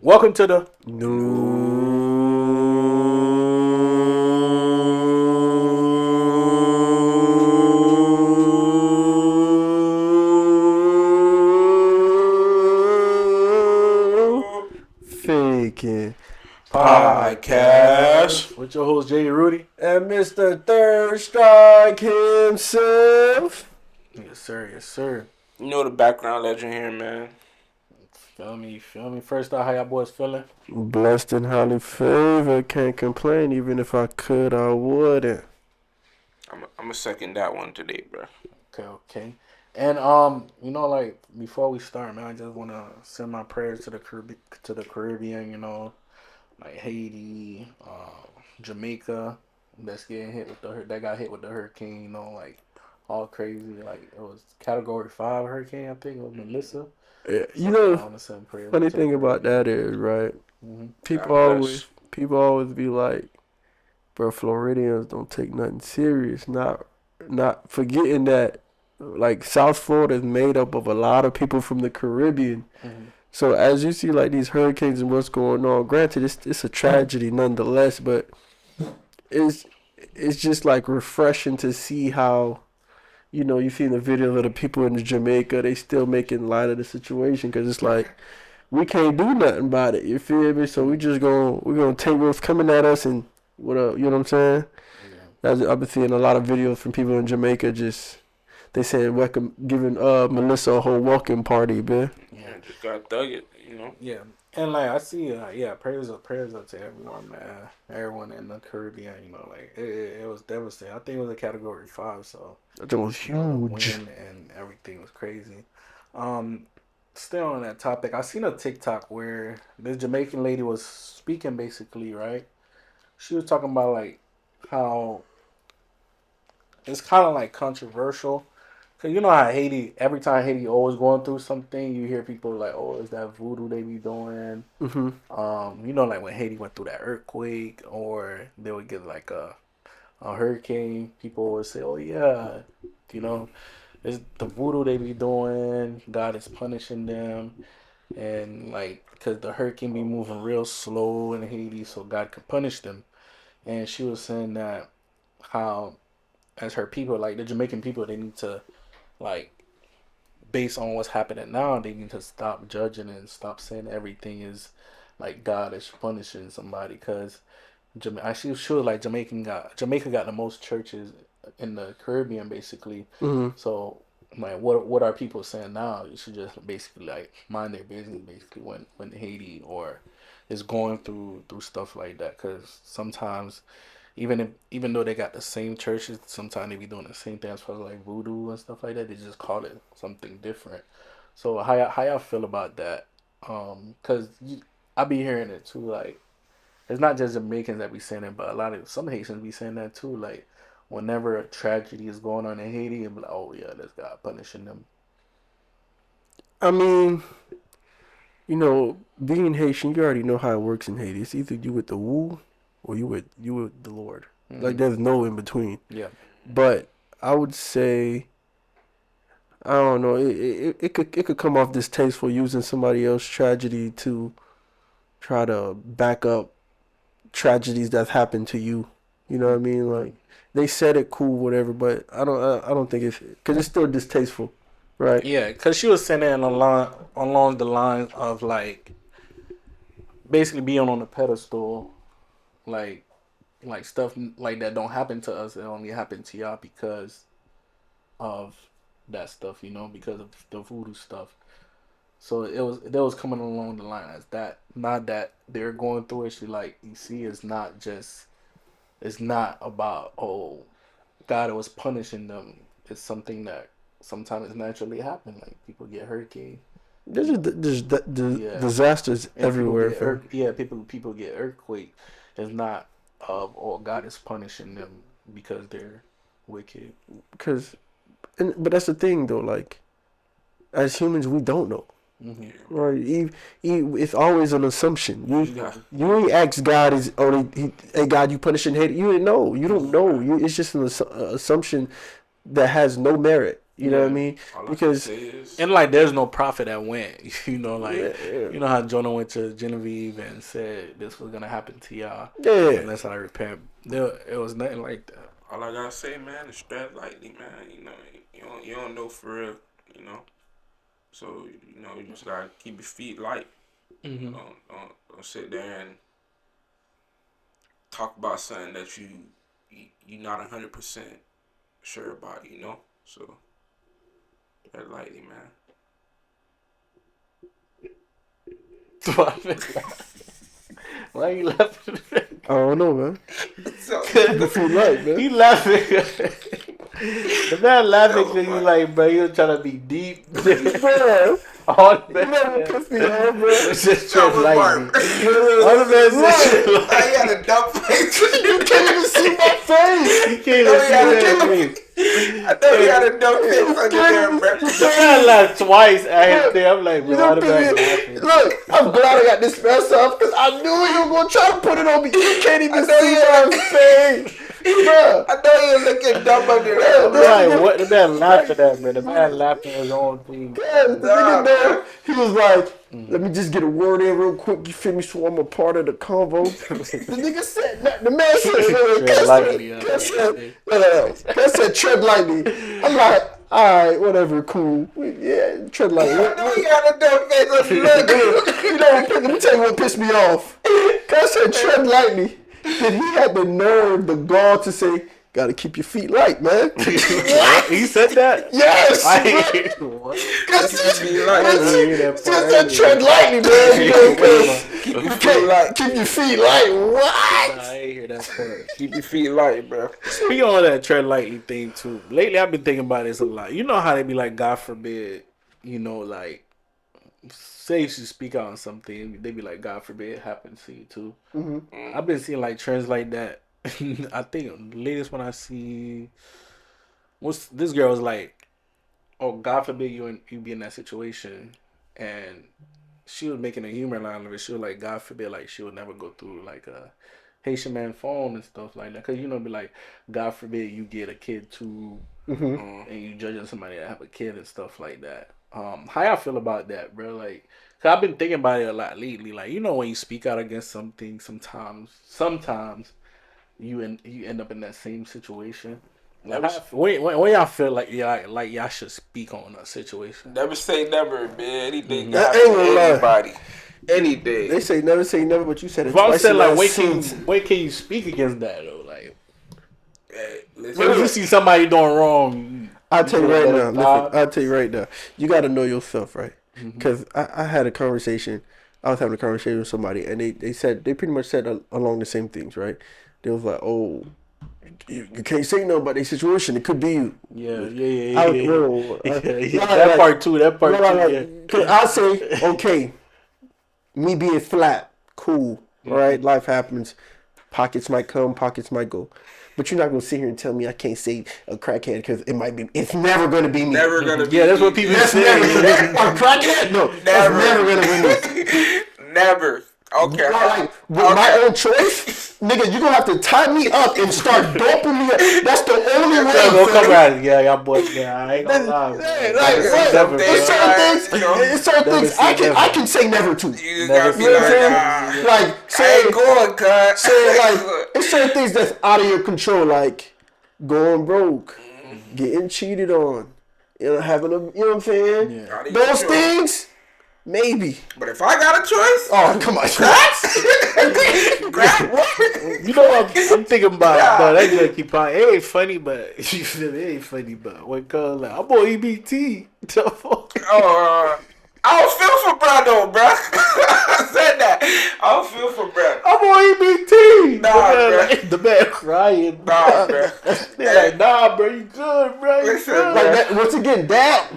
Welcome to the Faking podcast with your host Jay Rudy. and Mr. Third Strike himself. Yes, sir. Yes, sir. You know the background legend here, man. Feel me? Feel me? First off, how y'all boys feeling? Blessed and highly favored. Can't complain. Even if I could, I wouldn't. I'm gonna second that one today, bro. Okay. And like before we start, man, I just wanna send my prayers to the Caribbean. Like Haiti, Jamaica, that got hit with the hurricane. Like all crazy. Like it was Category 5 hurricane. I think it was Melissa. Yeah, So I want to send prayers. funny thing about that is, right? Mm-hmm. People always be like, bro, Floridians don't take nothing serious. Not forgetting that, like, South Florida is made up of a lot of people from the Caribbean. Mm-hmm. So as you see, like, these hurricanes and what's going on, granted, it's a tragedy nonetheless, but it's just like refreshing to see how, you see the video of the people in Jamaica, they still making light of the situation because it's like we can't do nothing about it. You feel me? So we're gonna take what's coming at us and what up. You know what I'm saying? I've been seeing a lot of videos from people in Jamaica. Just they saying welcome, giving Melissa a whole welcome party, man. Yeah, just got dug it, you know. Yeah. And like I see, prayers up to everyone, man. Everyone in the Caribbean, like it was devastating. I think it was a Category 5, so That was the huge. wind and everything was crazy. Still on that topic, I seen a TikTok where this Jamaican lady was speaking basically, right? She was talking about like how it's kind of like controversial. Cause you know how Haiti, every time Haiti always going through something, you hear people like, "Oh, is that voodoo they be doing?" Mhm. Like when Haiti went through that earthquake, or they would get like a hurricane. People would say, "Oh yeah, you know, it's the voodoo they be doing. God is punishing them, and like because the hurricane be moving real slow in Haiti, so God could punish them." And she was saying that how, as her people, like the Jamaican people, they need to like based on what's happening now, they need to stop judging and stop saying everything is like God is punishing somebody. Because she was like Jamaica got the most churches in the Caribbean, basically. Mhm. So like, what are people saying now? You should just basically like mind their business, basically, when Haiti or is going through stuff like that. Because sometimes even though they got the same churches, sometimes they be doing the same thing as far as like voodoo and stuff like that. They just call it something different. So how y'all feel about that? Cause I be hearing it too. Like it's not just Jamaicans that be saying it, but a lot of some Haitians be saying that too. Like whenever a tragedy is going on in Haiti, and be like, oh yeah, this God punishing them. I mean, being Haitian, you already know how it works in Haiti. It's either you with the woo or you with the Lord. Like Mm-hmm. there's no in between. Yeah. But I would say I don't know. It could come off distasteful using somebody else's tragedy to try to back up tragedies that happened to you. You know what I mean? Like they said it cool, whatever. But I don't think it's because it's still distasteful, right? Yeah, cause she was saying it along the lines of like basically being on a pedestal, like stuff like that don't happen to us. It only happen to y'all because of that stuff, because of the voodoo stuff. So it was coming along the line as that, not that they're going through it. She like you see, it's not about God was punishing them. It's something that sometimes naturally happen. Like people get hurricane, There's yeah, disasters and people everywhere, get fam. people get earthquake. It's not of God is punishing them because they're wicked. Because, but that's the thing though. Like as humans, we don't know. Mm-hmm. Right, it's always an assumption. Yeah. You ain't ask God, hey God, you punishing hate. You didn't know. You don't know. It's just an assumption that has no merit. You know what I mean? All I can Because say is, And like, there's no prophet that went. You know, like yeah. you know how Jonah went to Genevieve and said this was gonna happen to y'all Yeah. unless I repent. It was nothing like that. all I gotta say, man, is tread lightly, man. You know, you don't know for real, you know. So you know, you just gotta keep your feet light. Mm-hmm. Don't sit there and talk about something that you not 100% sure about, you know. So tread lightly, man. Why you laughing? I don't know, man. So, You feel right, man. He laughing. The man laughing So, because you man. like, bro, you trying to be deep. Man, All the you never man. pissed me off, bro. It's just That tread was lightly. Mark. All the man said tread I had lightly. a dumb face. You can't even see my face. He can't Oh, even see yeah, I that did. face. I know you had a dumb face under there, bro. The man laughed twice at his thing. I'm like, You bro, why don't the man think laughing? Look, I'm glad I got this mess up because I knew you were gonna try to put it on me. You can't even see my face, bro. I know you looking dumb under I'm there. like, what? The man laughing at, man. The man laughing at his own thing. The Nah, nigga there, man. he was like, "Let me just get a word in real quick. You feel me? So I'm a part of the convo." The nigga said, "The man said, Tread lightly, Cat said, tread lightly." I'm like, all right, whatever, cool. Yeah, tread lightly. I know you had a dumb face under there. You know, let me tell you what pissed me off. Cat said, tread lightly. Then he had the nerve, the gall to say, "Gotta keep your feet light, man." What? He said that? Yes. I ain't hear what? Cause Feet light. I didn't hear that just part. said tread lightly, man. You know, 'cause Keep your you feet can't light. keep your feet light. What? Nah, I ain't hear that part. Keep your feet light, bro. Speaking on that tread lightly thing too. Lately, I've been thinking about this a lot. You know how they be like, God forbid, you know, like, say you speak out on something, they be like, God forbid it happens to you too. Mm-hmm. I've been seeing like trends like that. I think the latest one I see was this girl was like, "Oh, God forbid you be in that situation," and she was making a humor line of it. She was like, "God forbid, like she would never go through like a Haitian man phone and stuff like that." Cause you know, be like, God forbid you get a kid too, Mm-hmm. and you judging somebody that have a kid and stuff like that. How y'all feel about that, bro? Like, cause I've been thinking about it a lot lately. Like, you know, when you speak out against something, sometimes you end up in that same situation. Like, when y'all feel like y'all should speak on a situation. Never say never, man. Anything can I happen ain't gonna to lie. anybody. Any day. They say never, but you said it If I'm twice. saying in like, that when can you speak against that though? Like, Hey, when listen, you see somebody doing wrong, I'll tell you let right it now. vibe. Listen, I'll tell you right now. You got to know yourself, right? Because I had a conversation. I was having a conversation with somebody, and they pretty much said along the same things, right? They was like, "Oh, you can't say no about their situation. It could be you." Yeah. That part too. Yeah. Cause I say, okay, me being flat, cool, all right. Life happens. Pockets might come, pockets might go. But you're not gonna sit here and tell me I can't say a crackhead because it's never gonna be me. never gonna be. Yeah, that's what people That's say. never a crackhead. No, that's never gonna be me. Never. Okay. Like, with my own choice, nigga, you gonna have to tie me up and start doping me up. That's the only way. Go come fam. out. Yeah, y'all boys. Yeah, I ain't gonna lie. Hey, Man. like, Never what? say never, There's bro. certain things. You know, There's certain never things say never. I can say never to. you just Never gotta be say You know what I'm like, saying? nah. Like, I say, ain't going, cut. say, like, it's certain things that's out of your control, like going broke, getting cheated on, having a, you know what I'm saying? Yeah. Out of your Those control. things, maybe. But if I got a choice, Oh, come on. crack what? You know what I'm thinking about? No, that just keep on. It ain't funny, but you feel me? It ain't funny, but when cuz like, I'm on EBT. The fuck? Oh, I don't feel for bro though, bro. I said that. I don't feel for bro. I'm on EBT. Nah, the man, bruh. like, the man crying. Nah, bro. They're like, nah, bro, you good, bro. You Listen, good. Like that, once again, that,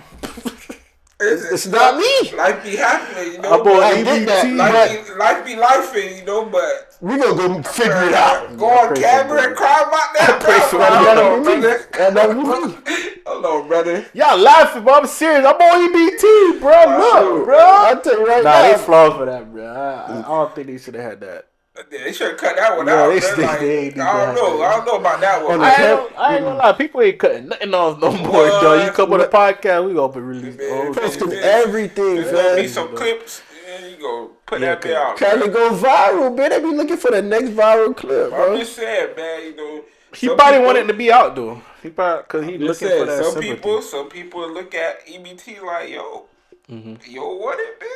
it's not me. Life be happening, you know. I'm on but I get that, EBT. life be lifing, you know. But We gonna go figure it out. go on pray for camera brother. and cry about that, pray bro. for Hold brother. on, brother. That never be me. Hold on, brother. Y'all laughing, but I'm serious. I'm on EBT, bro. Look, bro. I'll tell you right Nah, now. they flawed for that, bro. I don't think they should have had that. They should have cut that one Yeah, out, they, bro. they, Like, they ain't need to I don't have know. that. I don't know about that one, On the man. I ain't gonna lie. People ain't cutting nothing off no more, though. You come on the podcast, we gonna release the whole Posting shit. everything, There's gonna be fam. some clips, and you go put Yeah, that bit out, Trying to bro. go viral, man. They be looking for the next viral clip, But I'm bro. just saying, man. You know, He some probably people, wanted to be out though. He probably cause he I'm just looking for saying, that sympathy. some people look at EBT like, yo, Mm-hmm. yo, what it, man?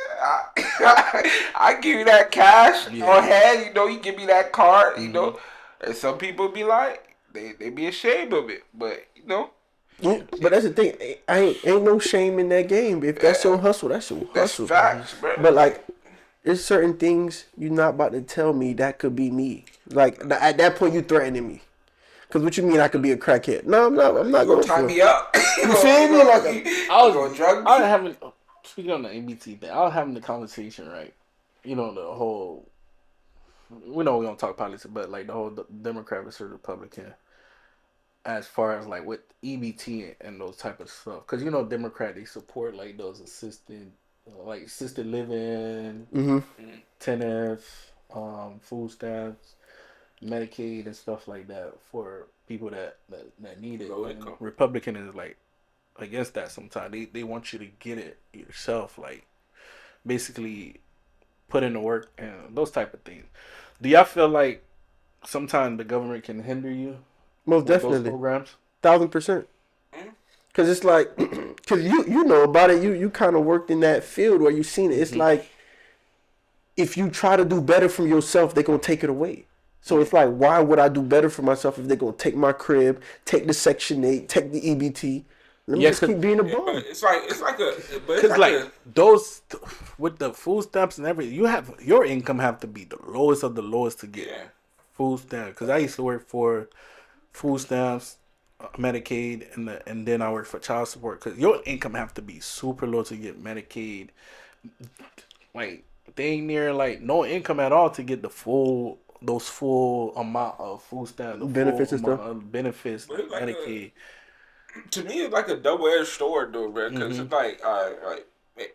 I give you that cash Yeah. on hand. You know, you give me that card. You Mm-hmm. know, and some people be like, they be ashamed of it, but you know. Yeah, but that's the thing. Ain't no shame in that game. If that's your hustle, that's your That's hustle. facts, bro. But like, there's certain things you're not about to tell me that could be me. Like at that point, you threatening me. Cause what you mean I could be a crackhead? No, I'm not. I'm not You gonna going tie for me it. up? You feel me? Like, you I gonna was drug me? I was having speaking on the ABT thing. I was having the conversation, right? You know the whole. We know we don't talk politics, but like the whole Democrat versus Republican, as far as like with EBT and those type of stuff, because you know Democrat they support like those assisted living, mm-hmm. tenants, food stamps, Medicaid and stuff like that for people that need it. Low And income. Republican is like against that sometimes. They want you to get it yourself, like basically put in the work and those type of things. Do y'all feel like sometimes the government can hinder you Most with those definitely, programs? 1000%. Cause it's like, cause you know about it. You kind of worked in that field where you seen it. It's like, if you try to do better for yourself, they gonna take it away. So it's like, why would I do better for myself if they're gonna take my crib, take the Section 8, take the EBT? Let me Yeah, just keep being a Yeah, bum. but it's like Because like those with the food stamps and everything, you have your income have to be the lowest of the lowest to get yeah. food stamps. Because I used to work for food stamps, Medicaid, and then I worked for child support. Because your income have to be super low to get Medicaid. Like they ain't near like no income at all to get the full amount of food stamps, the Benefits full and amount stuff. of benefits, But it's like Medicaid. to me, it's like a double-edged sword, though, bro. Because Mm-hmm. it's like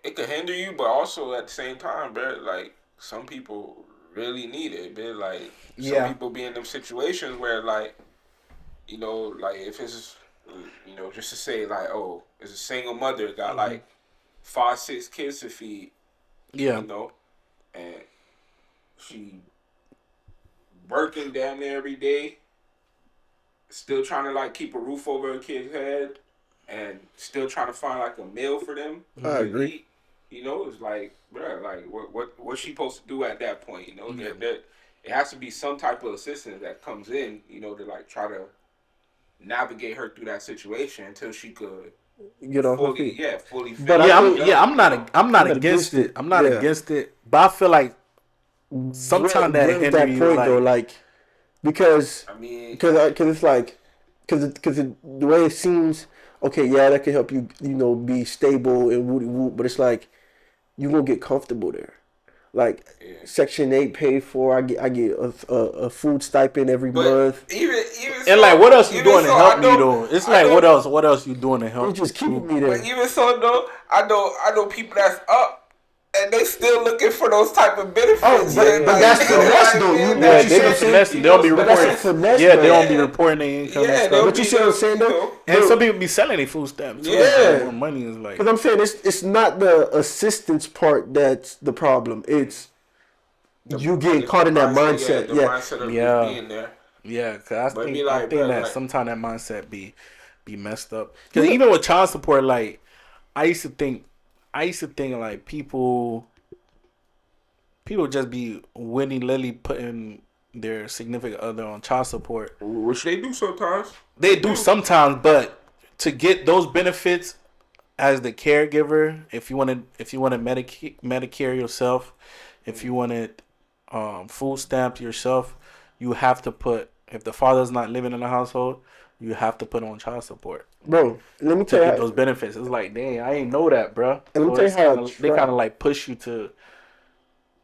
it could hinder you, but also at the same time, bro, like some people really need it, bro. Like some Yeah. people be in them situations where, like, you know, like if it's, you know, just to say like, oh, it's a single mother got like 5, 6 kids to feed, Yeah. you know, and she working damn near every day, still trying to like keep a roof over her kid's head, and still trying to find like a meal for them I to agree. eat. You know, it's like, bro, like what's she supposed to do at that point? You know, it has to be some type of assistance that comes in, you know, to like try to navigate her through that situation until she could Get on her feet. fully. But finish I the think- job, I'm not you know? I'm not I'm not against against it. it. I'm not Yeah. against it, but I feel like sometimes that Where's hinder that you. point Like though? Like, because I mean, it's like, the way it seems, okay, yeah, that can help you, you know, be stable and woody whoop, but it's like you won't get comfortable there. Like yeah. Section 8 paid for, I get a food stipend every But month. even and so, like, what else you even doing to so, help I me know, though? It's I like, know, what else you doing to help? They just keeping me? me there. But even so, though, I know people that's up and they still looking for those type of benefits. Oh, but that's finesse though. Yeah, What you they see what be I'm saying? finessing. They don't be But that's a reporting. finesse Yeah, though. they don't be reporting their income and Yeah, stuff. they'll But you see what I'm saying though? And some people be selling their food stamps too. Yeah. For more money is like. Because I'm saying it's not the assistance part that's the problem. It's you get caught in that mindset. The Yeah. mindset of Yeah. just being there. Yeah, cause But I be think like, bro, that like- sometimes that mindset be messed up. Cause even with child support, like I used to think like people just be willy nilly putting their significant other on child support. Which they do sometimes. They do sometimes, but to get those benefits as the caregiver, if you wanted Medicare yourself, if you wanted food stamps yourself, you have to put, if the father's not living in the household, you have to put on child support Bro, let me to tell get you. those benefits. It's like, dang, I ain't know that, bro. And let me So tell you it's how kinda, they kind of like push you to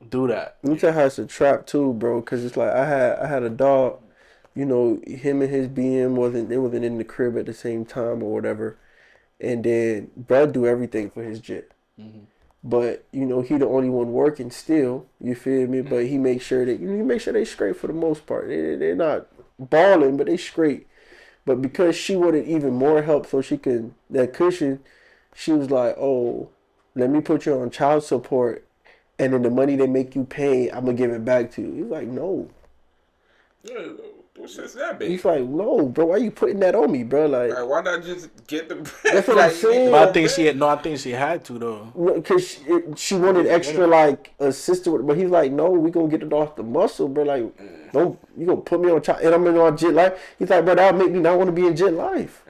do that. Let me tell you how it's a trap too, bro. Cause it's like I had a dog, you know, him and his BM wasn't in the crib at the same time or whatever, and then Brad do everything for his jet. but you know he the only one working still. You feel me? But he makes sure that he make sure they straight for the most part. They're not balling, but they straight. But because she wanted even more help, so she could that cushion, she was like, "Oh, let me put you on child support, and then the money they make you pay, I'm gonna give it back to you." He's like, "No." Yeah, what sense that He's make? like, "No, bro. Why you putting that on me, bro? Like, Like, why not just get the that's bread? what I'm Like, you need the saying." But I whole think bread. I think she had to though. Because she wanted Get extra benefit. like assistance, but he's like, "No, we gonna get it off the muscle, bro. Like, don't you gonna put me on child and I'm in on jet life?" He's like, "Bro, that'll make me not want to be in jet life."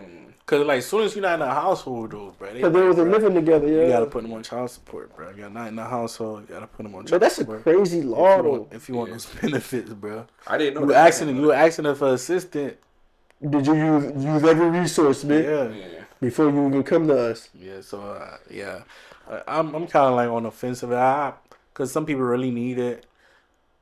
Cause like, soon as you're not in a household though, bro, they Because they like, wasn't bro, living together, you gotta yeah. put them on child support, bro. You're not in the household, you gotta put them on But child that's a support. crazy law, though. If you want those benefits, bro. I didn't know You that. asking you were asking her for assistance. Did you use every resource, man, Yeah. Yeah. before you even come to us? Yeah, so yeah, I'm kind of like on the fence of it, cause some people really need it,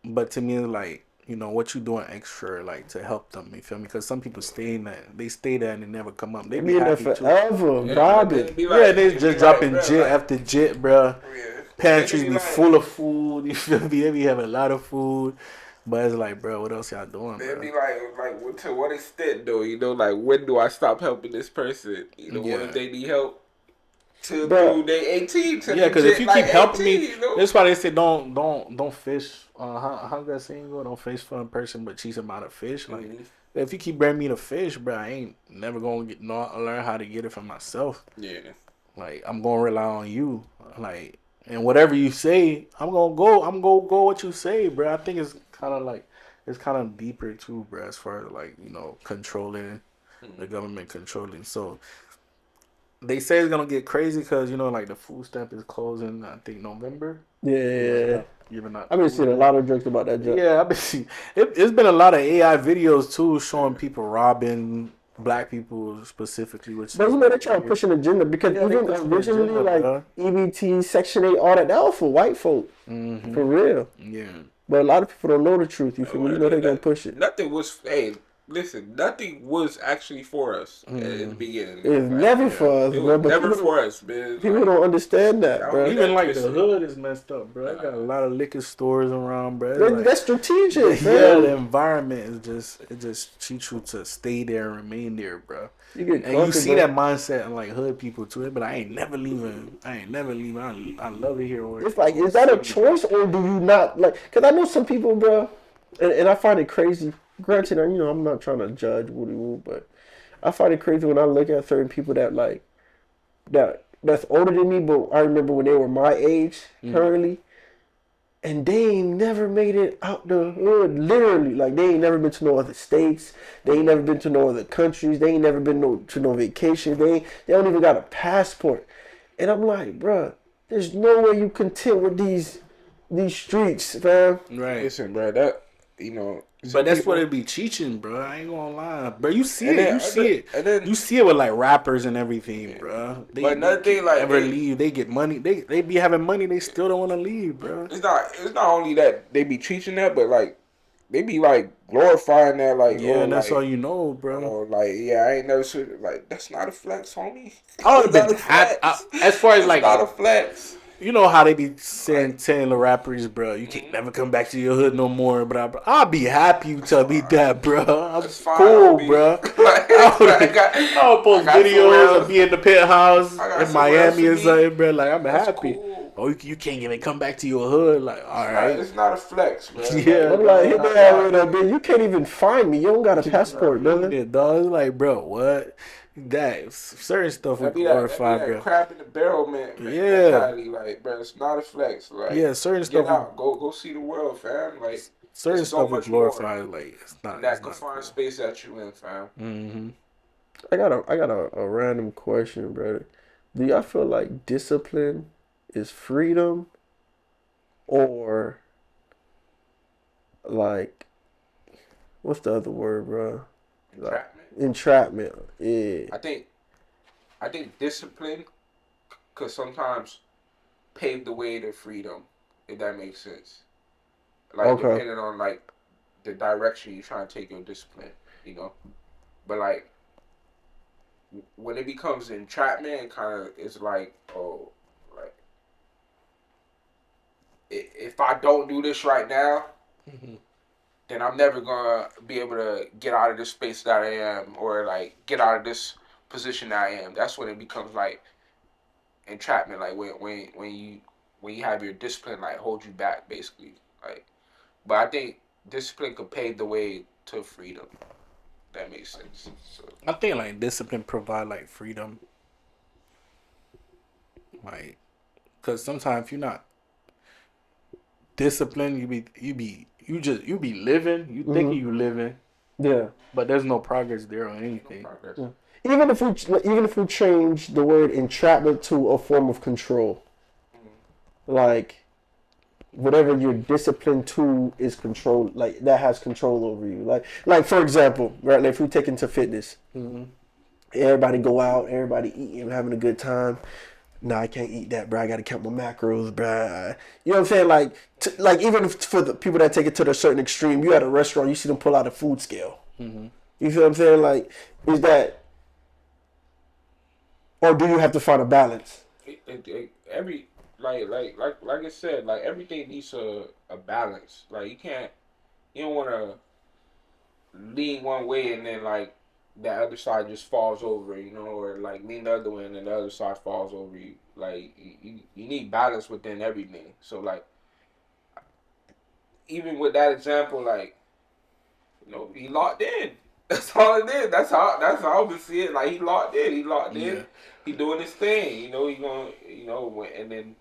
but to me, it's like what you doing extra like to help them. You feel me? Cause some people stay in that, they stay there and they never come up. They They be be in there happy too. forever, Yeah, but then vibing. it'd be Yeah, they it'd be just dropping bro, jit after jit, bro. yeah. Pantries They be be full of food. You feel me? They be having a lot of food, but it's like, bro, what else y'all doing, It'd be bro? to what extent though? Like, when do I stop helping this person? What if Yeah. they need help But till they 18? Till Yeah, they because if jet you like keep helping 18, me, that's why they say don't fish. How's that saying go? Don't fish for a person, but teach them how to fish. Like, Mhm. if you keep bringing me the fish, bro, I ain't never gonna learn how to get it for myself. Yeah. Like, I'm gonna rely on you. Like, and whatever you say, I'm gonna go. I'm gonna go what you say, bro. I think it's kind of deeper too, bro. As far as like controlling the government controlling. So they say it's gonna get crazy because like the food stamp is closing. I think November. yeah, Giving out I've been seeing a food. lot of jokes about that joke. Yeah, I've been seeing it's been a lot of AI videos too showing people robbing black people specifically, which But is you know they try to push an agenda because yeah, they even pushing the originally agenda, like bro. EBT, Section 8, all that was for white folk, for real. Yeah, But a lot of people don't know the truth. You feel me? You know they're gonna push it. Nothing was. Hey, listen. Nothing was actually for us in the beginning. It's Right? never for us, It bro. was But never for us, man. people don't understand that, Don't bro. get even that like the twisted. hood is messed up, bro. They got a lot of liquor stores around, bro. It's That's strategic, yeah, fam. the environment is just teach you to stay there and remain there, bro. You get And you see comfortable. that mindset in like hood people too. They be like, I ain't never leaving. I love it here. It's like, is that a choice or do you not like? Because I know some people, bro, and I find it crazy. Granted, I'm not trying to judge Woody Woo, but I find it crazy when I look at certain people that like that's older than me, but I remember when they were my age currently, and they ain't never made it out the hood. Literally, like they ain't never been to no other states. They ain't never been to no other countries. They ain't never been to no vacation. They don't even got a passport. And I'm like, bruh, there's no way you content with these streets, fam. Right. Listen, bro. That you know. But that's what it be teaching, bro. I ain't gonna lie, bro. You see And it, then- you see it, and then- you see it with like rappers and everything, bro. But another thing, like, never they- leave. They get money. They be having money. They still don't want to leave, bro. It's not only that they be teaching that, but like they be like glorifying that, like Yeah, and that's like, all you know, bro. like yeah, I ain't never seen like that's not a flex, homie. I would have That's been not a happy. flex. As far as It's like, not a flex. you know how they be saying telling the rappers, bro, you can't never come back to your hood no more, bro. I'll be happy you tell me that, bro. I'm That's fine, cool, homie. bro. Like, I would post I got videos somewhere of me in the penthouse I got in somewhere else Miami to or be. something, bro. Like, I'm That's happy. cool. Oh, you can't even come back to your hood. Like, all right. It's not a flex, man. Yeah. I'm like, hit the ass with that bitch. You can't even find me. You don't got a passport, brother. Yeah, dog. It's like, bro, what? That certain stuff we That be glorify, that bro. crap in the barrel, man. Yeah. Mentality, like, bro, it's not a flex. Like, Yeah, certain get stuff. out, go see the world, fam. Like, Certain there's so stuff we much glorify. Like, it's not. in that It's not confined cool. space that you in, fam. Mm-hmm. I got a random question, brother. Do y'all feel like discipline is freedom or like what's the other word, bro? Like, Entrapment. entrapment. Yeah. I think discipline could sometimes pave the way to freedom, if that makes sense. Like, Okay. depending on like the direction you're trying to take your discipline, you know. But like when it becomes entrapment, it kind of is like, oh, like if I don't do this right now, then I'm never gonna be able to get out of this space that I am, or like get out of this position that I am. That's when it becomes like entrapment, like when you have your discipline like hold you back, basically. Like, but I think discipline could pave the way to freedom. That makes sense. So I think like discipline provide like freedom, like, cause sometimes if you're not disciplined, you be living, you thinking you living, Yeah. but there's no progress there or no anything. progress. Yeah. Even if we change the word entrapment to a form of control, like whatever you're disciplined to is control, like that has control over you. Like for example, right? Like if we take into fitness, everybody go out, everybody eating, having a good time. Nah, I can't eat that, bro. I gotta count my macros, bro. You know what I'm saying? Like even if for the people that take it to a certain extreme, you at a restaurant, you see them pull out a food scale. You feel what I'm saying? Like, is that, or do you have to find a balance? Every like I said, like everything needs a balance. Like you don't want to lean one way and then like the other side just falls over, or like lean the other way and then the other side falls over you. Like you need balance within everything. So like even with that example, like he locked in. That's all it is. That's how I would see it. Like he locked in. He locked in. He doing his thing. He gonna and then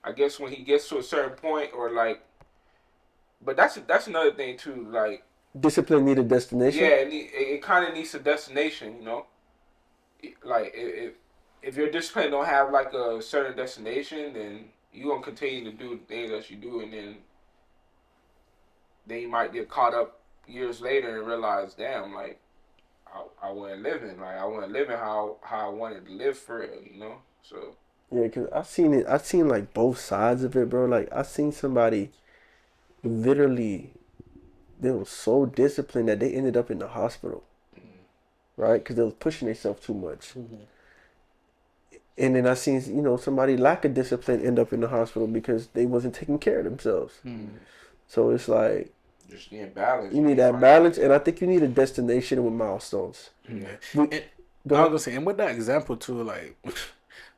I guess when he gets to a certain point or like, but that's another thing too. Like Discipline need a destination. yeah, it kind of needs a destination. Like if your discipline don't have like a certain destination, then you gonna continue to do the things that you do, and then you might get caught up years later and realize, damn, like I wasn't living, like I wasn't living how I wanted to live for real. So Yeah, cause I've seen it. I've seen like both sides of it, bro. Like I've seen somebody literally, they were so disciplined that they ended up in the hospital, right? Because they was pushing themselves too much. And then I seen somebody lack of discipline end up in the hospital because they wasn't taking care of themselves. So it's like just getting balanced. you need that balance, and I think you need a destination with milestones. I was gonna say, and with that example too, like,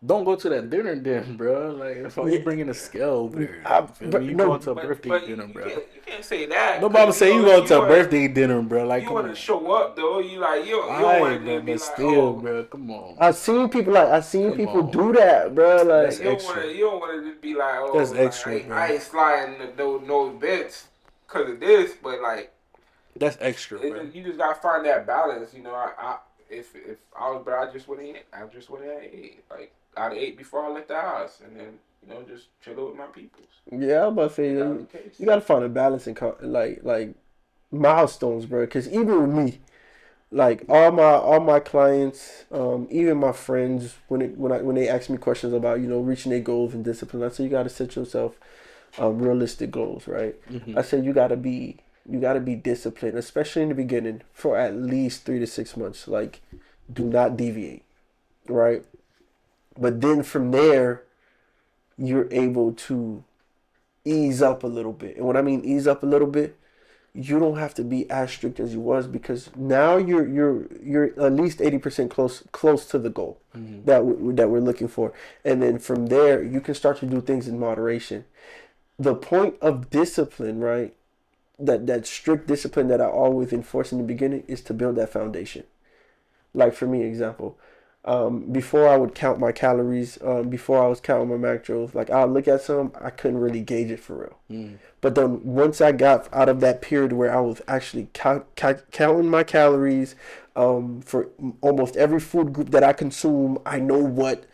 don't go to that dinner then, bro. Like, if you bringing a scale there, you going to a birthday dinner, bro. You can't say that. Nobody say you going to a birthday dinner, bro. Like, you want to show up though. You like you don't want to be like, still, bro. Come on. I've seen people do that, bro. Like That's you extra. don't want to just be like, oh, that's extra, bro. I ain't sliding no bets because of this, but like that's extra, bro. You just gotta find that balance. If I was, bro, I just went in and ate. Like I'd ate before I left the house, and then just chill with my peoples. Yeah, I'm about to say you gotta find a balance in like milestones, bro. Because even with me, like all my clients, even my friends, when they ask me questions about reaching their goals and discipline, I say you gotta set yourself realistic goals, right? I say you gotta be disciplined, especially in the beginning, for at least 3 to 6 months. Like, do not deviate, right? But then from there, you're able to ease up a little bit. And when I mean ease up a little bit, you don't have to be as strict as you was, because now you're at least 80% close to the goal that we're looking for. And then from there, you can start to do things in moderation. The point of discipline, right? That strict discipline that I always enforce in the beginning is to build that foundation. Like for me, example, before I would count my calories, before I was counting my macros, like I'll look at some, I couldn't really gauge it for real. But then once I got out of that period where I was actually counting my calories, for almost every food group that I consume, I know what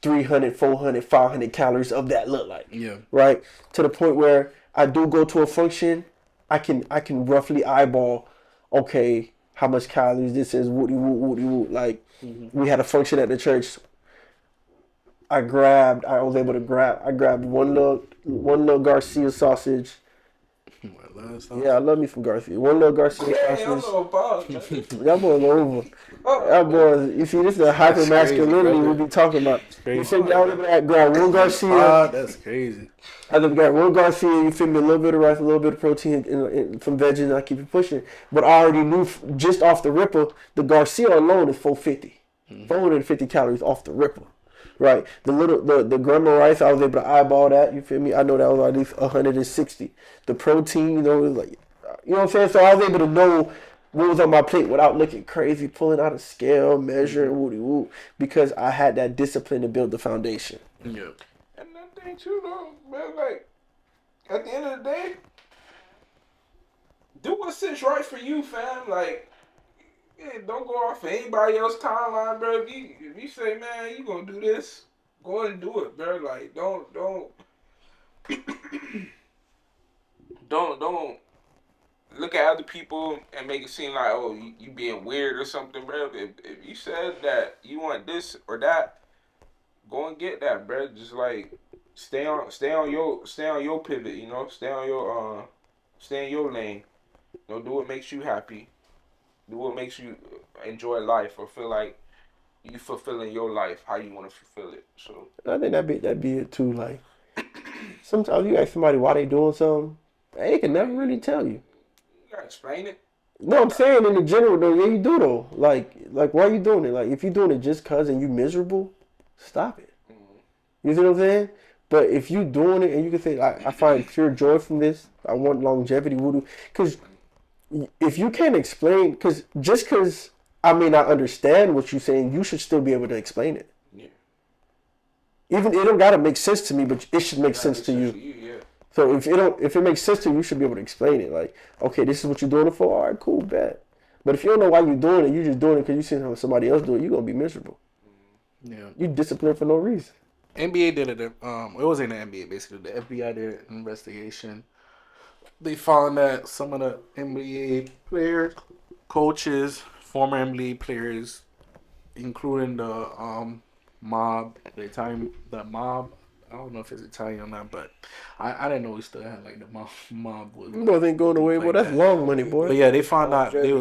300, 400, 500 calories of that look like. Yeah. Right? To the point where I do go to a function, I can roughly eyeball, okay, how much calories this is, woody woot. Like, we had a function at the church. I grabbed one little Garcia sausage, Yeah, I love me from Garcia. One little Garcia Yeah, I don't sausage. know about Y'all boys over. Y'all boys, you see, this is the hyper That's crazy, masculinity we brother. be talking about. It's You crazy. feel me? I live at grab one On the Garcia. pod, that's crazy. I live got one Garcia. You feel me? A little bit of rice, a little bit of protein from veggies, and I keep it pushing. But I already knew just off the ripper, the Garcia alone is 450, 450 calories off the ripper. Right, the gram of rice, I was able to eyeball that. You feel me? I know that was at least 160. The protein, was like, you know what I'm saying. So I was able to know what was on my plate without looking crazy, pulling out a scale, measuring, woody woo, because I had that discipline to build the foundation. Yeah. And that thing too, though, man. Like at the end of the day, do what sits right for you, fam. Like, yeah, don't go off of anybody else's timeline, bro. If you say, man, you gonna do this, go ahead and do it, bro. Like, don't look at other people and make it seem like, oh, you being weird or something, bro. If you said that you want this or that, go and get that, bro. Just like stay on your pivot, stay in your lane. Do what makes you happy. Do what makes you enjoy life or feel like you fulfilling your life how you want to fulfill it. So I think that'd be it too. Like sometimes you ask somebody why they doing something, they can never really tell you. you gotta explain it. No, I'm saying in the general though, yeah, you do though. Like why are you doing it? Like if you're doing it just cause and you miserable, stop it. You see what I'm saying? But if you doing it and you can say, I find pure joy from this, I want longevity, voodoo. Because if you can't explain, because just because I may not understand what you're saying, you should still be able to explain it. Yeah. Even it don't gotta make sense to me, but it should make sense to you. Yeah. So if it makes sense to you, you should be able to explain it. Like, okay, this is what you're doing it for. All right, cool, bet. But if you don't know why you're doing it, you're just doing it because you see somebody else do it. You're gonna be miserable. Yeah. You disciplined for no reason. NBA did it. It wasn't the NBA basically. The FBI did an investigation. They found that some of the NBA players, coaches, former NBA players, including the mob, the mob. I don't know if it's Italian or not, but I didn't know we still had like the mob was. You both ain't going away, boy. That's long money, boy. But yeah, they found out they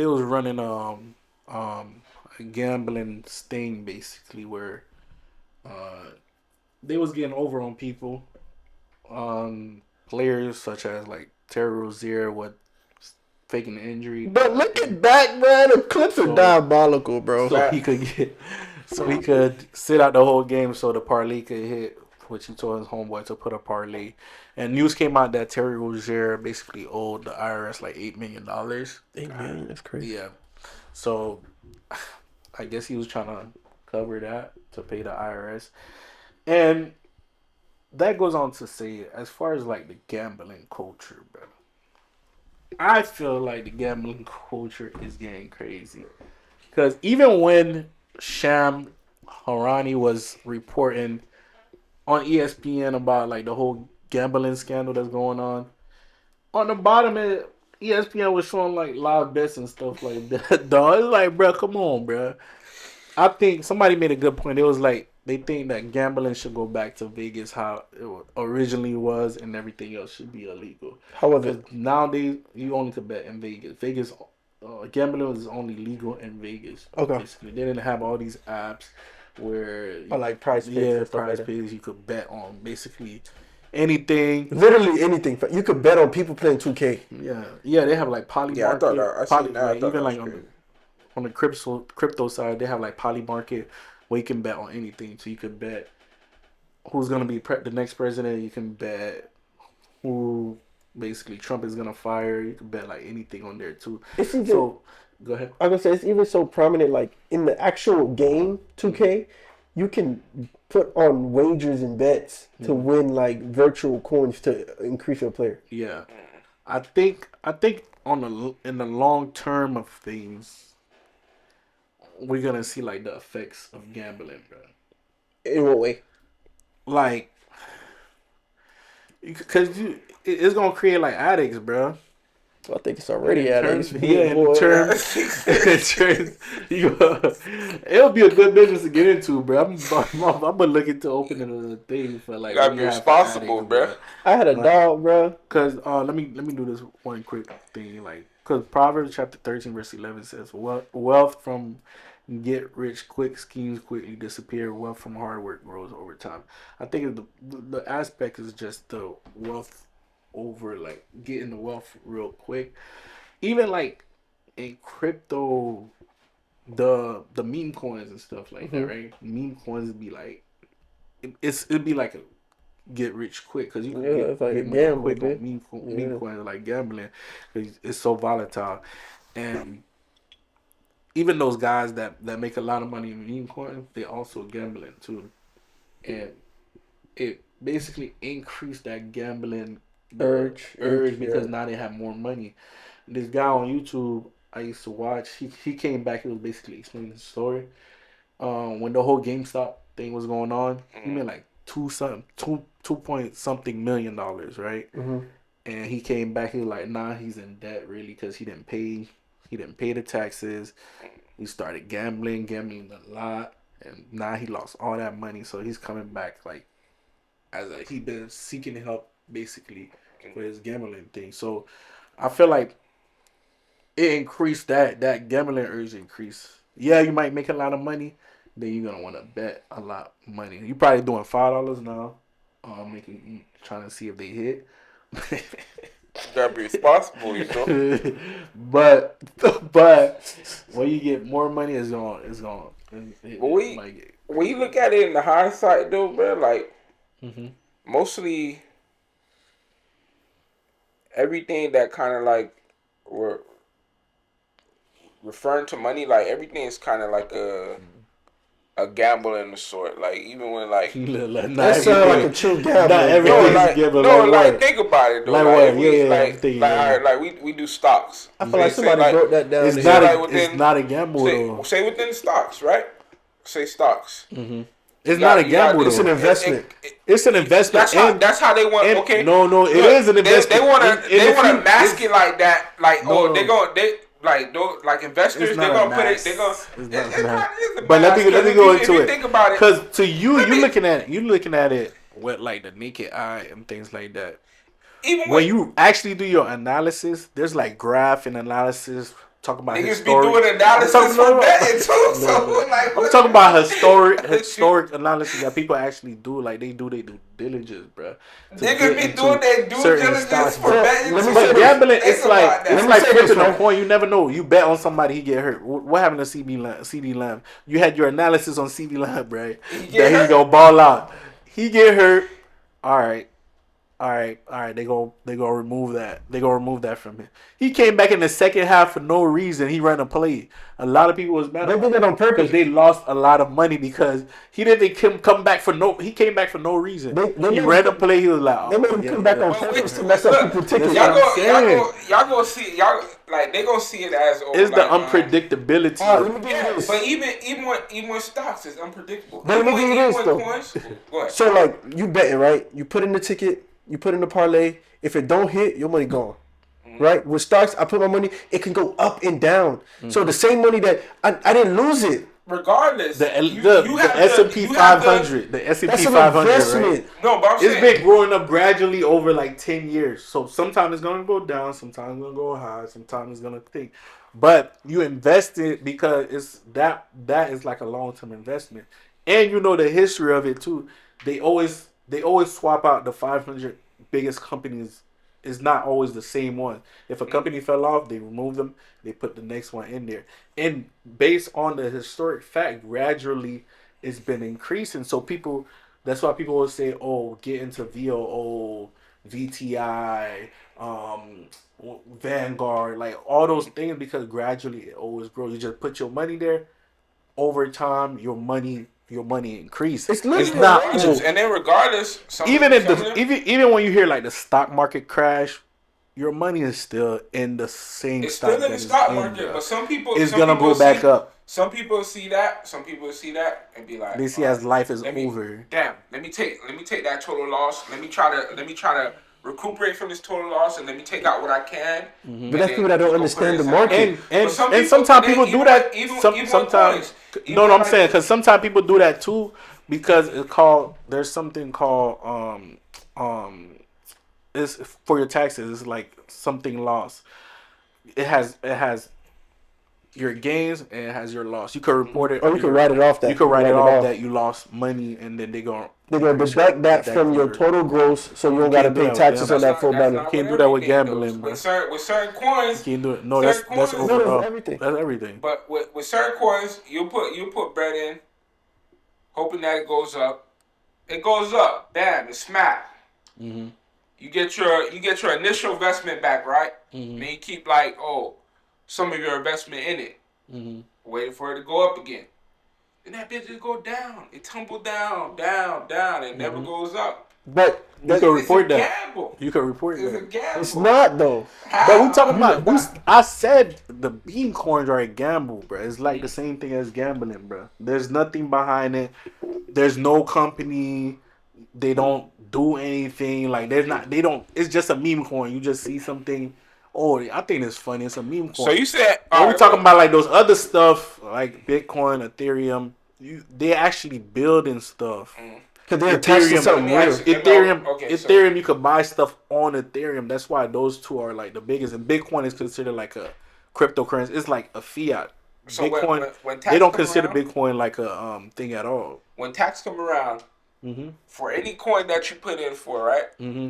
was running a gambling sting basically where they was getting over on people, players such as like Terry Rozier with faking the injury. But look at that, man. The clips are diabolical, bro. So he could sit out the whole game so the parlay could hit, which he told his homeboy to put a parlay. And news came out that Terry Rozier basically owed the IRS like $8 million. $8 million, that's crazy. Yeah. So I guess he was trying to cover that to pay the IRS. And that goes on to say, as far as like the gambling culture, bro, I feel like the gambling culture is getting crazy. Because even when Sham Harani was reporting on ESPN about like the whole gambling scandal that's going on the bottom of it, ESPN was showing like live bets and stuff like that. Dog, it's like, bro, come on, bro. I think somebody made a good point. It was like they think that gambling should go back to Vegas how it originally was, and everything else should be illegal. How was it? Nowadays, you only could bet in Vegas. Gambling was only legal in Vegas. Okay. Basically, they didn't have all these apps where like price picks. Yeah, price picks. You could bet on basically anything. Literally anything. You could bet on people playing 2K. Yeah. They have like poly Yeah, market. I seen that. Even like on the crypto side, they have like poly market where you can bet on anything. So you could bet who's gonna be the next president. You can bet who basically Trump is gonna fire. You can bet like anything on there too. So go ahead. I was gonna say it's even so prominent. Like in the actual game 2K, you can put on wagers and bets to win like virtual coins to increase your player. Yeah, I think in the long term of things, we're gonna see like the effects of gambling, bro. In what way? Like, because it's gonna create like addicts, bro. I think it's already at terms, Ace. yeah, in Boy. terms, in terms, it'll be a good business to get into, bro. I'm gonna look into opening a thing for You like gotta be rehab for responsible, addicts, bro. bro. I had a Like, dog, bro. cause let me do this one quick thing, like, cause Proverbs chapter 13 verse 11 says, wealth from get rich quick schemes quickly disappear. Wealth from hard work grows over time. I think the aspect is just the wealth over like getting the wealth real quick. Even like in crypto, the meme coins and stuff like that, right? Meme coins be like it'd be like a get rich quick because you can Yeah, it's like a get money gamble, quick on bitch. meme Yeah. coins like gambling because it's so volatile. And even those guys that make a lot of money in meme coins, they also gambling too, and it basically increased that gambling the urge because Yeah. now they have more money. This guy on YouTube I used to watch, he came back. He was basically explaining the story. When the whole GameStop thing was going on, he made like two point something $1 million, right? Mm-hmm. And he came back. He was like, nah, he's in debt really because he didn't pay the taxes. He started gambling a lot, and now he lost all that money. So he's coming back like he been seeking help basically for his gambling thing. So I feel like it increased that gambling urge increased. Yeah, you might make a lot of money, then you're gonna want to bet a lot of money. You probably doing $5 now, making trying to see if they hit. You gotta be responsible, you know. but but when you get more money, it's going But we might get when you crazy. look at it in the hindsight, though, bro, like Mm-hmm. mostly everything that kind of like were referring to money, like everything is kind of like a gamble in the sort. Like even when like Not That sound like everything, a true not gamble, no, everything's bro. like given. no, Like like what? think about it though. Like Like what? if Yeah, we yeah. I'm thinking. like Yeah. alright, like we do stocks. I feel like Say somebody like broke that down. It's to not him. like a it's within not a gamble though. say within stocks, right? Say stocks. Mm-hmm. It's got- not a you got gamble this- It's an though. investment. It's an investment. That's how they want. And Okay, no, it look, is an investment. They want And to they if want you- to mask it's- it like that. Like No, they no. go they like those like investors. It's They not a gonna put it. mask. They gonna. It's It not a kind mask. of is a But let mask, me 'cause go if into you it. think about it, Because to you, Let me- you looking at it with like the naked eye and things like that. even When when you actually do your analysis, there's like graph and analysis talking about niggas be historic. doing analysis for betting too, No, so no. like I'm what- talking about historic analysis that people actually do. Like they do their due diligence, bro. Niggas be doing their due diligence for bro. betting Let me too. say But this. gambling, Think it's like about that. it's me like say this, flipping a right? coin. You never know. You bet on somebody, he get hurt. What happened to CD Lamb? You had your analysis on CD Lamb, right? He get That he hurt. go ball out. He get hurt. All right. All right. They go remove that. They go remove that from him. He came back in the second half for no reason. He ran a play. A lot of people was mad They did that on purpose. because they lost a lot of money because he didn't come back for no. He came back for no reason. They He made ran him a play. He was like, They made him come back on But purpose to wait, mess up look, people's tickets. That's what I'm y'all go see y'all like they gonna see it as It's the like, unpredictability. All right, let me give Yeah, you this. but even when stocks is unpredictable. But let me give you Even this, when though. coins, what? So like you betting, right? You put in the ticket, you put in the parlay. If it don't hit, your money gone. Right? With stocks, I put my money, it can go up and down. So the same money that I didn't lose it. Regardless, The you have S and P you have 500, the S and That's P an 500, investment. right? No, but I'm It's saying been growing up gradually over like 10 years. So sometimes it's gonna go down, sometimes it's gonna go high, sometimes it's gonna think. But you invest it because it's that is like a long term investment, and you know the history of it too. They always swap out the 500 biggest companies. Is not always the same one. If a company fell off, they remove them. They put the next one in there, and based on the historic fact, gradually it's been increasing. So people, that's why people will say, "Oh, get into VOO, VTI, Vanguard, like all those things," because gradually it always grows. You just put your money there. Over time, your money increase. It's literally not outrageous. and then regardless, even even when you hear like the stock market crash, your money is still in the same it's stock still in the that stock it's in, market, bro. but some people It's some gonna people go back see- up. Some people see that. Some people see that and be like, They see "All as life is let me- over. Damn, let me take that total loss. Let me try to recuperate from this total loss and let me take out what I can. But that's people that don't understand the market. And sometimes people do that. Sometimes no, I'm saying because sometimes people do that too because it's called. There's something called it's for your taxes. It's like something loss. It has your gains and it has your loss. You could report it. Or you can write it off. You could write it off that you lost money and then they're gonna deduct that from your total gross, so you don't gotta pay taxes on that full balance. You can't do that with gambling, bro. With certain coins, you can't do it. No, that's overall. That's everything. That's everything. But with certain coins, you put bread in, hoping that it goes up. It goes up, bam, it's smack. Mm-hmm. You get your initial investment back, right? Mm-hmm. Then you keep some of your investment in it, waiting for it to go up again. Then that bitch just go down. It tumble down. It never goes up. But you can report that. Gamble. You can report It's that. a gamble. It's not though. But we talking about. I said the bean coins are a gamble, bro. It's like the same thing as gambling, bro. There's nothing behind it. There's no company. They don't do anything. Like there's not. They don't. It's just a meme coin. You just see something. Oh, I think it's funny. It's a meme coin. So you said we talking about like those other stuff like Bitcoin, Ethereum. They actually building stuff. Cause they're attached to something real. Ethereum, you could buy stuff on Ethereum. That's why those two are like the biggest. And Bitcoin is considered like a cryptocurrency. It's like a fiat. So Bitcoin, when they don't consider Bitcoin like a thing at all. When tax come around, for any coin that you put in for, right?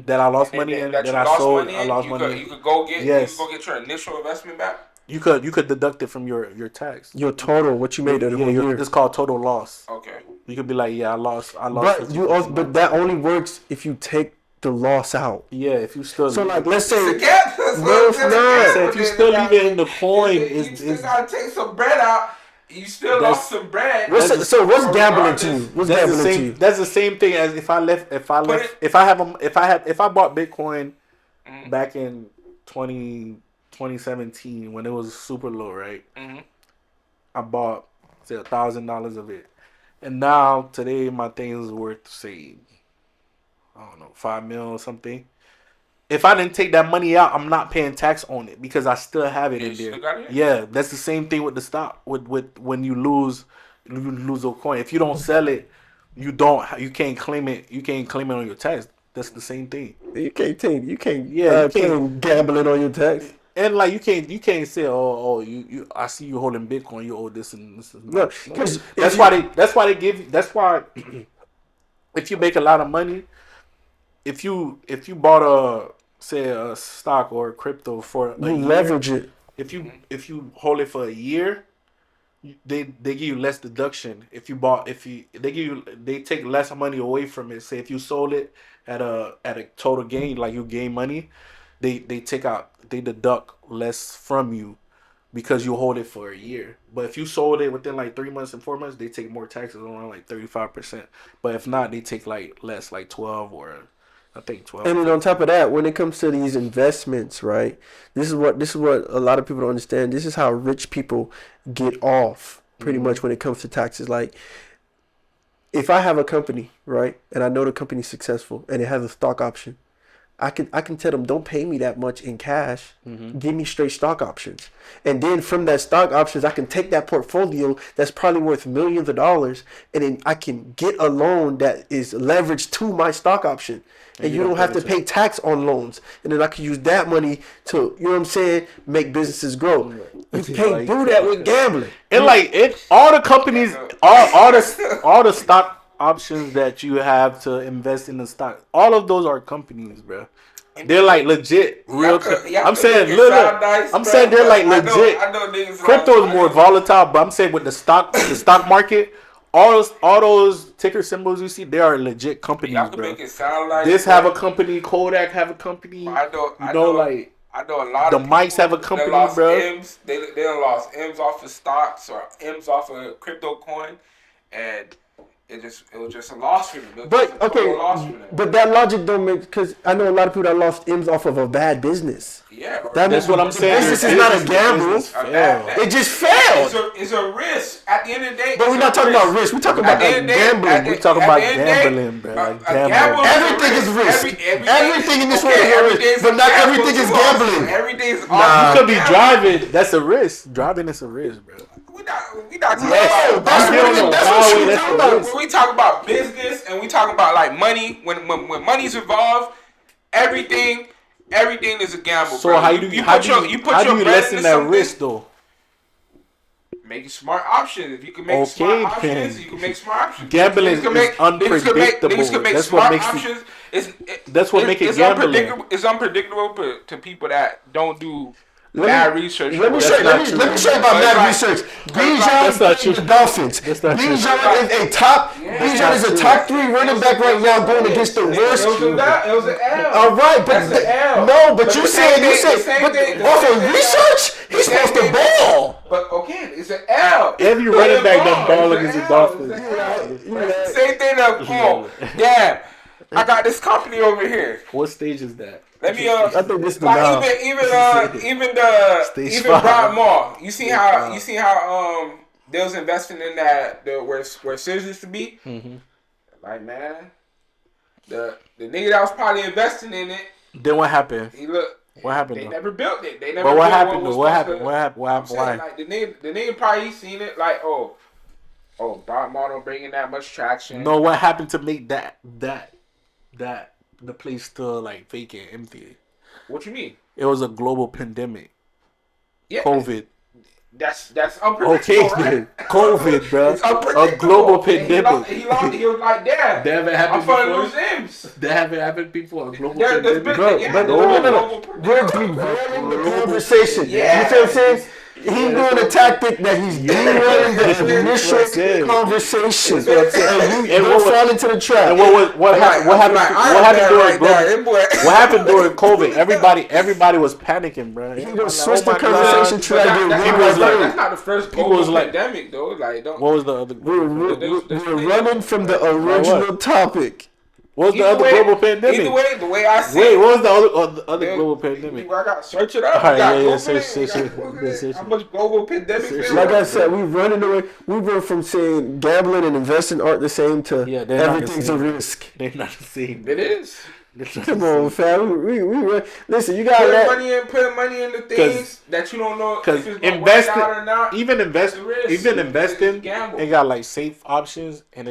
That I lost money in, that I sold, I lost money. You could go get your initial investment back. You could deduct it from your tax. Your total, what you made of the whole year. It's called total loss. Okay. You could be like, yeah, I lost. But that only works if you take the loss out. Yeah, if you still. So like, let's say no, it's not. So if you still leave it in the coin, you still gotta take some bread out. You still lost some bread. What's gambling to you? What's gambling to you? That's the same thing as if I bought Bitcoin back in 2017 when it was super low, right? I bought say $1,000 of it, and now today my thing is worth say I don't know $5 million or something. If I didn't take that money out, I'm not paying tax on it because I still have it in there. Yeah, that's the same thing with the stock. With when you lose a coin. If you don't sell it, you can't claim it. You can't claim it on your tax. That's the same thing. You can't claim gambling on your tax. And like you can't say you I see you holding Bitcoin, you owe this and this. No, because that's why they give you. That's why if you make a lot of money, if you bought a stock or crypto for a year, leverage it. If you hold it for a year, they give you less deduction. They take less money away from it. Say if you sold it at a total gain, like you gain money, they deduct less from you because you hold it for a year. But if you sold it within like 3 months and 4 months, they take more taxes, around like 35%. But if not, they take like less, like 12 or I think 12. And then on top of that, when it comes to these investments, right? This is what a lot of people don't understand. This is how rich people get off pretty much when it comes to taxes. Like if I have a company, right, and I know the company's successful and it has a stock option, I can tell them, don't pay me that much in cash. Give me straight stock options. And then from that stock options, I can take that portfolio that's probably worth millions of dollars, and then I can get a loan that is leveraged to my stock option. And you don't have to pay tax on loans. And then I can use that money to, you know what I'm saying, make businesses grow. You can't do that with gambling. And all the companies, all the stock options that you have to invest in the stock, all of those are companies, bro. They're like legit real. I'm saying they're like legit. I know niggas. Crypto is more volatile, but I'm saying with the stock market, all those ticker symbols you see, they are legit companies, bro. Make it sound like this have a company, Kodak have a company. I know a lot the of mics have a company, bro. M's, they done lost M's off of stocks or M's off of crypto coin, and it was just a loss for them. But okay, but that logic don't make, because I know a lot of people that lost M's off of a bad business. Yeah, that's what I'm saying. Business is not a gamble. It just failed. It's a risk at the end of the day. But we're not talking about risk. We're talking about gambling. We're talking about gambling, bro. Like gambling. Everything is risk. Everything in this world is risk, but not everything is gambling. Everything's you could be driving. That's a risk. Driving is a risk, bro. We not talking about. That's what we talk about business, and we talk about like money. When money's involved, everything is a gamble. So bro. how do you lessen that risk though? Making smart options. If you can make smart options, you can make smart options. Gambling is unpredictable. That's what makes it. That's what makes it gambling. It's unpredictable to people that don't do bad research. Let me show you about bad research. Bijan the Dolphins. Bijan is a top. Bijan is a top 3 running back right now going against the worst. It was an L. All right, but but you said off of research, he's supposed to ball. But okay, it's an L. Every running back that ball against the Dolphins. Same thing that ball. Damn, I got this company over here. What stage is that? Let me I think this is now. even Brian Mall. You see how they was investing in that where Scissors used to be. Mm-hmm. Like man, the nigga that was probably investing in it. Then what happened? What happened? They never built it. They never. But what happened? What happened? Why? Like the nigga probably seen it. Like Brian Mall don't bring in that much traction. No, what happened to make that the place still like vacant, empty? What you mean? It was a global pandemic. Yeah. COVID. That's unpredictable. Okay, right? COVID, bro. It's unpredictable. A global pandemic. He was like, damn. That haven't happened I'm gonna before. lose M's. That haven't happened before. A global There's pandemic. We're derailing the conversation. Yeah. You feel what I'm saying? He's doing a tactic that he's derailing the initial conversation. And you fall into the trap. And what happened during COVID? Everybody was panicking, bro. He was switch the conversation to that's not the first global pandemic though. Like, don't. What was the other? We're running from the original topic. What was the other global pandemic? Either way, the way I see it. What was the other global pandemic? I got search it up. All right, search. How much global pandemic? Like I said, we running away. We went from saying gambling and investing aren't the same to everything's a risk. They're not the same. It is. Come on, fam. We listen. You gotta put money into things that you don't know because investing or not. Even investing, they got like safe options, and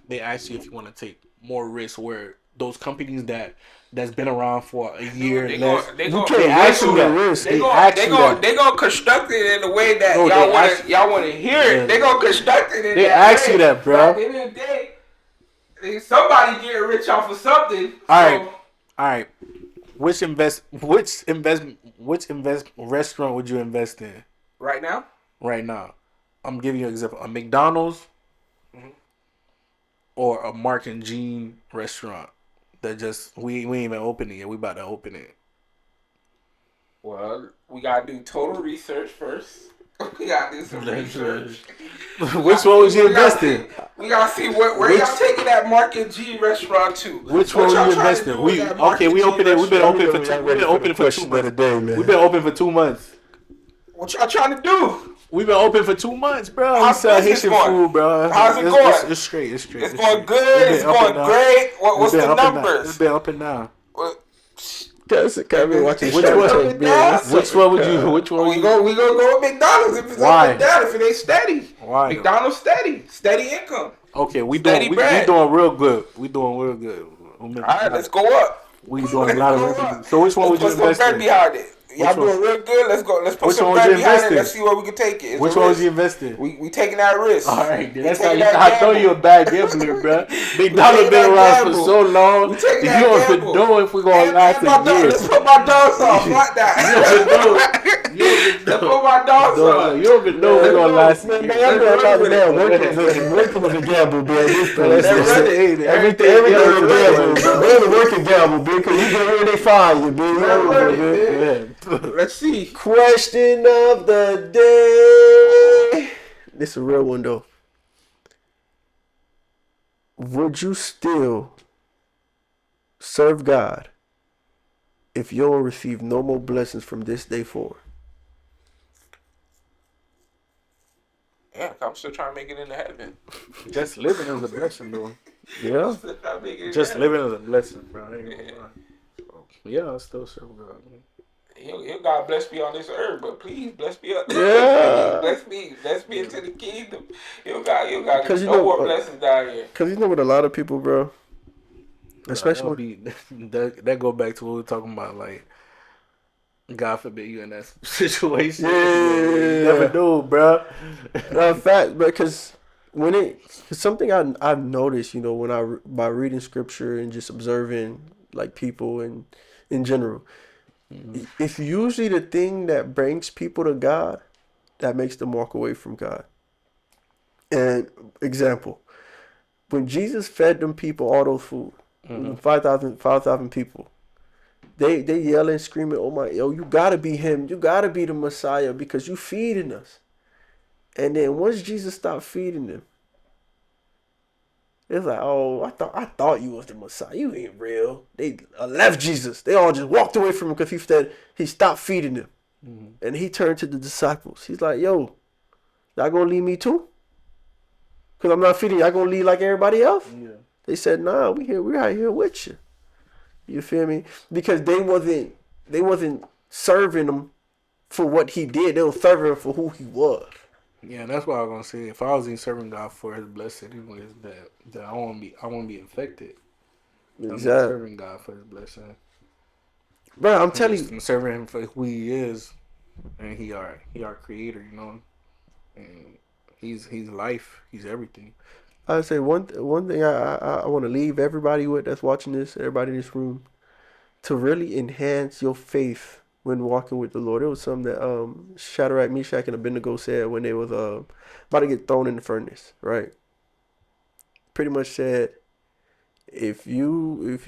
they ask you if you want to take more risk. Where those companies that's been around for a year, they ask you that risk. They gonna construct it in a way that y'all want to hear it. They gonna construct it in that way. They ask you that, bro. At the end of the day, somebody getting rich off of something. All right. Which restaurant would you invest in? Right now. I'm giving you an example. A McDonald's or a Mark and Jean restaurant that just we ain't even open it yet. We about to open it. Well, we gotta do total research first. We gotta do some research. Which one would you invest in? We gotta see where y'all taking that Mark and G restaurant to. Which one would you invest in? We open it. We've been open for 2 months. We've been open for 2 months. What y'all trying to do? We've been open for 2 months, bro. How's Haitian food, bro? How's it going? It's straight. It's going good. It's going great. What's the numbers? It's been up and down. That's it. Can't be watching. Which one would you? Which one? We gonna go with McDonald's if it's up down. If it ain't steady. Why? McDonald's steady income. Okay, we doing real good. All right, let's go up. We doing a lot of revenue. So which one would you invest in? Y'all doing real good. Let's go. Let's put some bread behind it. Let's see where we can take it. Which one was you investing? We taking that risk. All right, that's how I know you a bad gambler, bro. McDonald's been around for so long. You don't even know if we gonna last a year. Let's put my dogs off like that. Let's put my dogs off. You don't even know if we gonna last a year. Working with a gamble, man. Everything is a gamble. We're working gamble, man. Because you get where they find you, man. Let's see. Question of the day. This is a real one though. would you still serve God if you don't receive no more blessings from this day forward? Yeah, I'm still trying to make it into heaven. Just living is a blessing, though. Yeah. I'm still trying to make it into Just heaven. living is a blessing, bro. I ain't Yeah. gonna lie. So, yeah, I still serve God. Man. He'll God bless me on this earth, but please bless me up. Yeah. bless me into the kingdom. You got Because you no know, more blessings down here. because you know what a lot of people, bro, Nah, especially that'll be that go back to what we were talking about, like God forbid you in that situation. You never yeah, do, bro. fact, because cause something I've noticed, you know, when by reading scripture and just observing like people and in general, it's usually the thing that brings people to God that makes them walk away from God. And example, when Jesus fed them people all those food, 5,000 people, they yelling, screaming, "Oh my, yo, you gotta be him, you gotta be the Messiah because you feeding us." And then once Jesus stopped feeding them, it's like, "Oh, I thought you was the Messiah. You ain't real." They left Jesus. They all just walked away from him because he stopped feeding them. And he turned to the disciples. He's like, "Yo, y'all gonna leave me too? Cause I'm not feeding. Y'all gonna leave like everybody else?" Yeah. They said, "Nah, we're out here with you." You feel me? Because they wasn't serving him for what he did. They were serving him for who he was. Yeah, that's what I was gonna say. If I was in serving God for His blessing, anyways, that I won't be affected. I'm not Exactly, serving God for His blessing. bro. I'm telling I'm serving Him for who He is, and He our Creator, you know. And He's life. He's everything. I say one thing I want to leave everybody with that's watching this, everybody in this room, to really enhance your faith when walking with the Lord. It was something that Shadrach, Meshach, and Abednego said when they was about to get thrown in the furnace. Right? Pretty much said, if you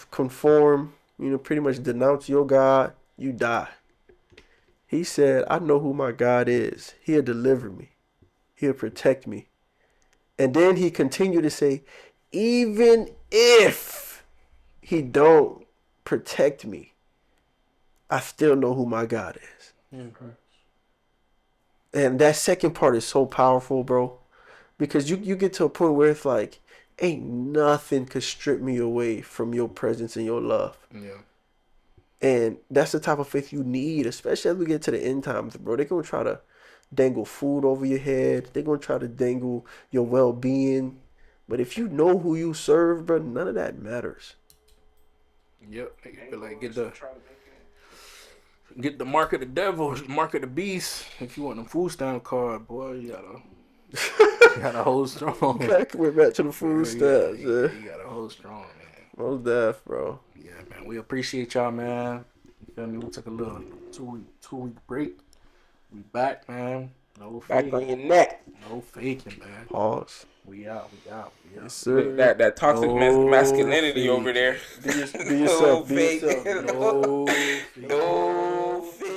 conform, pretty much denounce your God, you die. He said, "I know who my God is. He'll deliver me. He'll protect me." And then he continued to say, "Even if he don't protect me, I still know who my God is." And that second part is so powerful, bro. Because you get to a point where it's like, ain't nothing could strip me away from your presence and your love. Yeah. And that's the type of faith you need, especially as we get to the end times, bro. They're going to try to dangle food over your head. They're going to try to dangle your well-being. But if you know who you serve, bro, none of that matters. Yep. But like get the mark of the devil, mark of the beast. If you want a food stamp card, boy, you gotta hold strong. We're back to the food stamps. You gotta hold strong, man. Most deaf, bro. Yeah, man. We appreciate y'all, man. You feel me? We took a little two week break. We back, man. No faking. Back on your neck. No faking, man. Pause. We out. Yes, sir. That toxic masculinity fake. over there. Be yourself. Be fake. yourself. No fake. No fake.